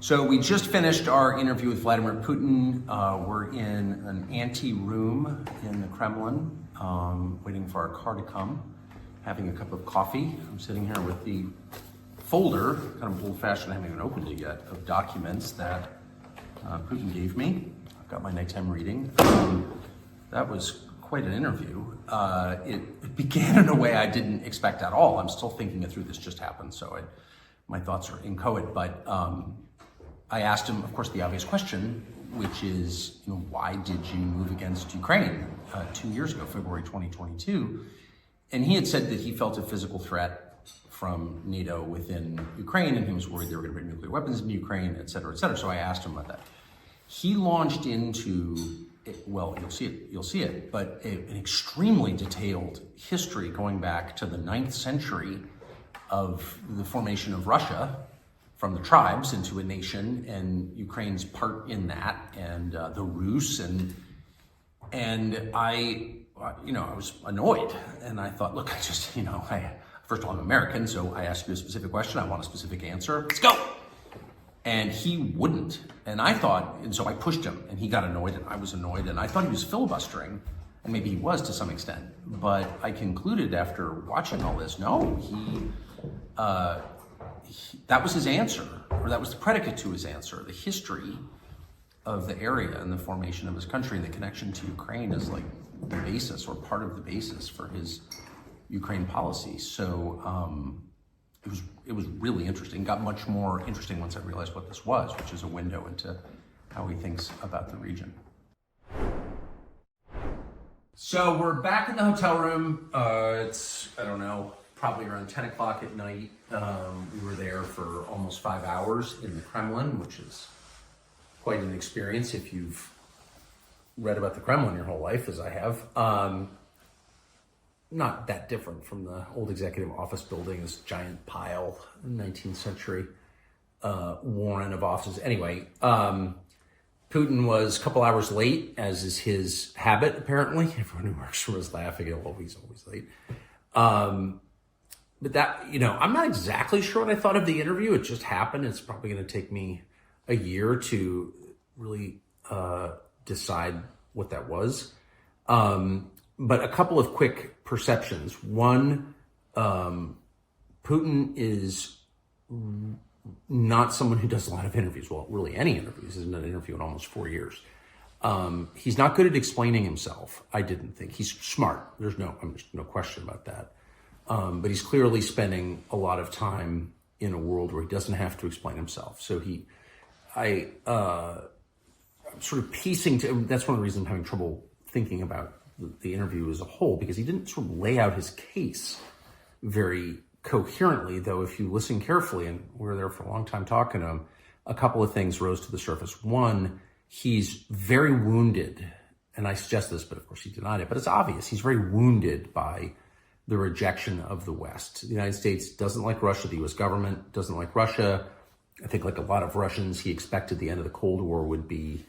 So we just finished our interview with Vladimir Putin. We're in an ante-room in the Kremlin, waiting for our car to come, having a cup of coffee. I'm sitting here with the folder, kind of old-fashioned, I haven't even opened it yet, of documents that Putin gave me. I've got my nighttime reading. That was quite an interview. It began in a way I didn't expect at all. I'm still thinking it through. This just happened, so my thoughts are inchoate, but I asked him, of course, the obvious question, which is, why did you move against Ukraine 2 years ago, February 2022? And he had said that he felt a physical threat from NATO within Ukraine, and he was worried they were going to bring nuclear weapons into Ukraine, et cetera, et cetera. So I asked him about that. He launched into, well, you'll see it, but an extremely detailed history going back to the 9th century of the formation of Russia from the tribes into a nation, and Ukraine's part in that, and the Rus, and I was annoyed, and I thought, look, first of all, I'm American, so I ask you a specific question, I want a specific answer, let's go. And he wouldn't, and so I pushed him, and he got annoyed, and I was annoyed, and I thought he was filibustering, and maybe he was to some extent, but I concluded after watching all this, no, that was his answer, or that was the predicate to his answer. The history of the area and the formation of his country and the connection to Ukraine is like the basis, or part of the basis, for his Ukraine policy. So it was really interesting. Got much more interesting once I realized what this was, which is a window into how he thinks about the region. So we're back in the hotel room. It's, I don't know, probably around 10 o'clock at night. We were there for almost 5 hours in the Kremlin, which is quite an experience if you've read about the Kremlin your whole life, as I have. Not that different from the old executive office building, this giant pile, 19th century warren of offices. Anyway, Putin was a couple hours late, as is his habit, apparently. Everyone who works for him is laughing at, well, he's always late. But that, I'm not exactly sure what I thought of the interview. It just happened. It's probably going to take me a year to really decide what that was. But a couple of quick perceptions. One, Putin is not someone who does a lot of interviews. Well, really any interviews. He's done an interview in almost 4 years. He's not good at explaining himself, I didn't think. He's smart. There's no question about that. But he's clearly spending a lot of time in a world where he doesn't have to explain himself. So I'm sort of piecing that's one of the reasons I'm having trouble thinking about the interview as a whole, because he didn't sort of lay out his case very coherently, though if you listen carefully, and we were there for a long time talking to him, a couple of things rose to the surface. One, he's very wounded, and I suggest this, but of course he denied it, but it's obvious. He's very wounded by the rejection of the West. The United States doesn't like Russia. The US government doesn't like Russia. I think, like a lot of Russians, he expected the end of the Cold War would be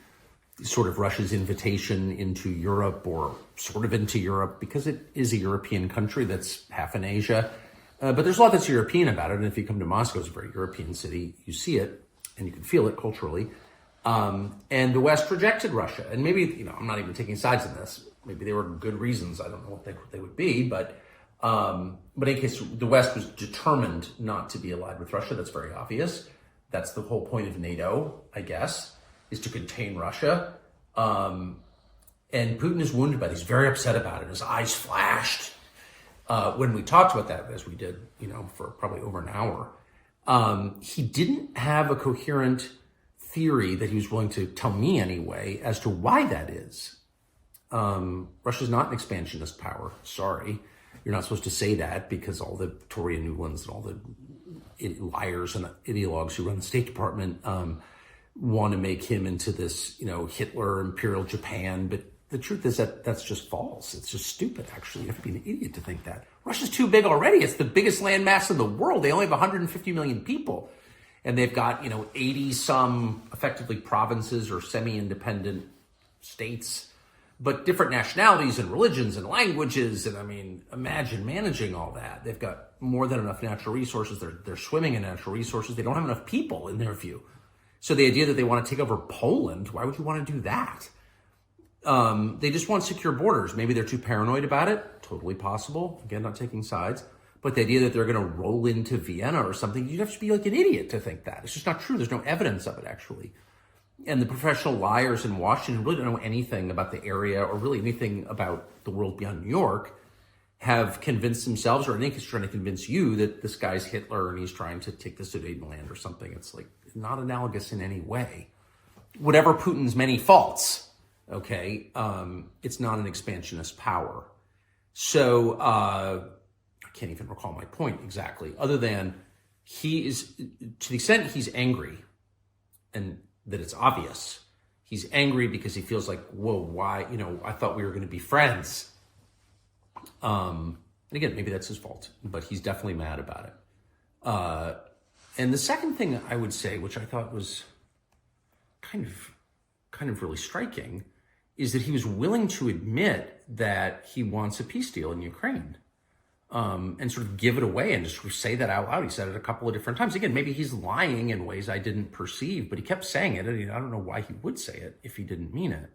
sort of Russia's invitation into Europe, or sort of into Europe, because it is a European country that's half in Asia. But there's a lot that's European about it. And if you come to Moscow, it's a very European city. You see it and you can feel it culturally. And the West rejected Russia. And maybe, I'm not even taking sides in this. Maybe there were good reasons. I don't know what they would be, but in any case, the West was determined not to be allied with Russia. That's very obvious. That's the whole point of NATO, I guess, is to contain Russia. And Putin is wounded by it. He's very upset about it. His eyes flashed. When we talked about that, as we did, for probably over an hour, he didn't have a coherent theory that he was willing to tell me anyway as to why that is. Russia's not an expansionist power. Sorry. You're not supposed to say that, because all the Victoria Nulands and all the liars and ideologues who run the State Department want to make him into this, Hitler, Imperial Japan. But the truth is that that's just false. It's just stupid, actually. You have to be an idiot to think that. Russia's too big already. It's the biggest landmass in the world. They only have 150 million people. And they've got, 80-some effectively provinces or semi-independent states, but different nationalities and religions and languages. And imagine managing all that. They've got more than enough natural resources. They're swimming in natural resources. They don't have enough people, in their view. So the idea that they want to take over Poland, why would you want to do that? They just want secure borders. Maybe they're too paranoid about it. Totally possible. Again, not taking sides. But the idea that they're going to roll into Vienna or something, you'd have to be like an idiot to think that. It's just not true. There's no evidence of it, actually. And the professional liars in Washington really don't know anything about the area or really anything about the world beyond New York, have convinced themselves, or I think he's trying to convince you, that this guy's Hitler and he's trying to take the Sudetenland or something. It's like not analogous in any way. Whatever Putin's many faults, okay, it's not an expansionist power. So I can't even recall my point exactly, other than he is, to the extent he's angry, and that it's obvious, he's angry because he feels like, whoa, why, I thought we were going to be friends. And again, maybe that's his fault, but he's definitely mad about it. And the second thing I would say, which I thought was kind of really striking, is that he was willing to admit that he wants a peace deal in Ukraine, and sort of give it away and just sort of say that out loud. He said it a couple of different times. Again, maybe he's lying in ways I didn't perceive, but he kept saying it. And I don't know why he would say it if he didn't mean it.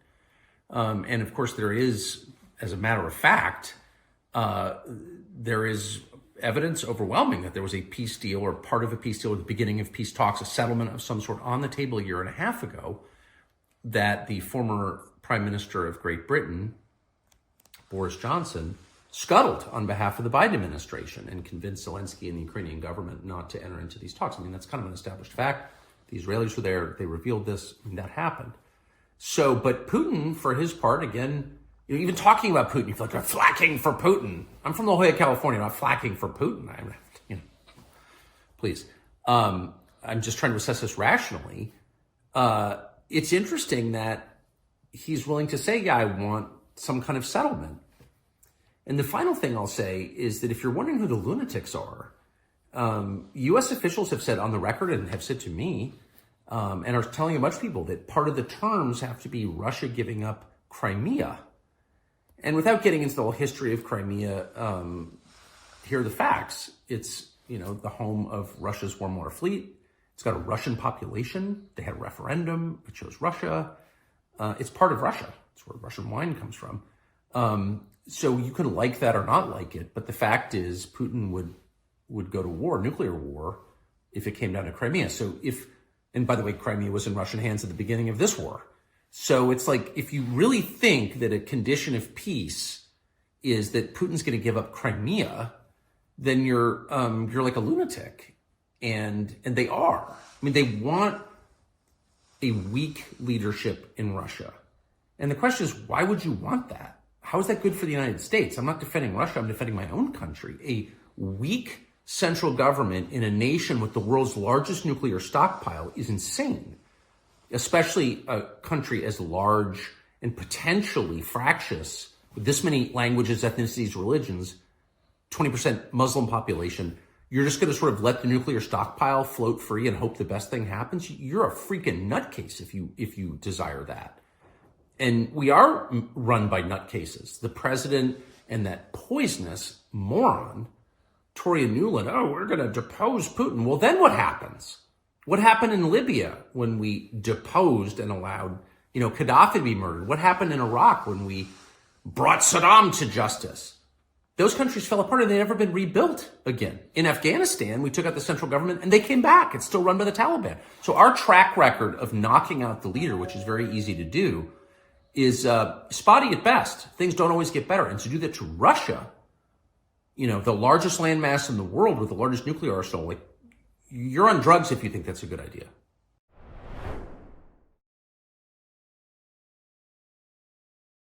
And of course, there is, as a matter of fact, there is evidence overwhelming that there was a peace deal or part of a peace deal at the beginning of peace talks, a settlement of some sort on the table a year and a half ago, that the former Prime Minister of Great Britain, Boris Johnson, scuttled on behalf of the Biden administration and convinced Zelensky and the Ukrainian government not to enter into these talks. I mean, that's kind of an established fact. The Israelis were there. They revealed this. I mean, that happened. So, but Putin, for his part, again, even talking about Putin, you feel like I'm flacking for Putin. I'm from La Jolla, California, not flacking for Putin. Please. I'm just trying to assess this rationally. It's interesting that he's willing to say, yeah, I want some kind of settlement. And the final thing I'll say is that if you're wondering who the lunatics are, U.S. officials have said on the record and have said to me, and are telling a bunch of people that part of the terms have to be Russia giving up Crimea. And without getting into the whole history of Crimea, here are the facts. It's, the home of Russia's warm water fleet. It's got a Russian population. They had a referendum. It chose Russia. It's part of Russia. It's where Russian wine comes from. So you can like that or not like it, but the fact is Putin would go to war, nuclear war, if it came down to Crimea. So and by the way, Crimea was in Russian hands at the beginning of this war. So it's like, if you really think that a condition of peace is that Putin's going to give up Crimea, then you're like a lunatic, and they are. I mean, they want a weak leadership in Russia, and the question is, why would you want that? How is that good for the United States? I'm not defending Russia. I'm defending my own country. A weak central government in a nation with the world's largest nuclear stockpile is insane, especially a country as large and potentially fractious with this many languages, ethnicities, religions, 20% Muslim population. You're just going to sort of let the nuclear stockpile float free and hope the best thing happens? You're a freaking nutcase if you desire that. And we are run by nutcases. The president and that poisonous moron, Toria Nuland, we're going to depose Putin. Well, then what happens? What happened in Libya when we deposed and allowed, Gaddafi to be murdered? What happened in Iraq when we brought Saddam to justice? Those countries fell apart and they've never been rebuilt again. In Afghanistan, we took out the central government and they came back. It's still run by the Taliban. So our track record of knocking out the leader, which is very easy to do, is spotty at best. Things don't always get better. And to do that to Russia, the largest landmass in the world with the largest nuclear arsenal, like, you're on drugs if you think that's a good idea.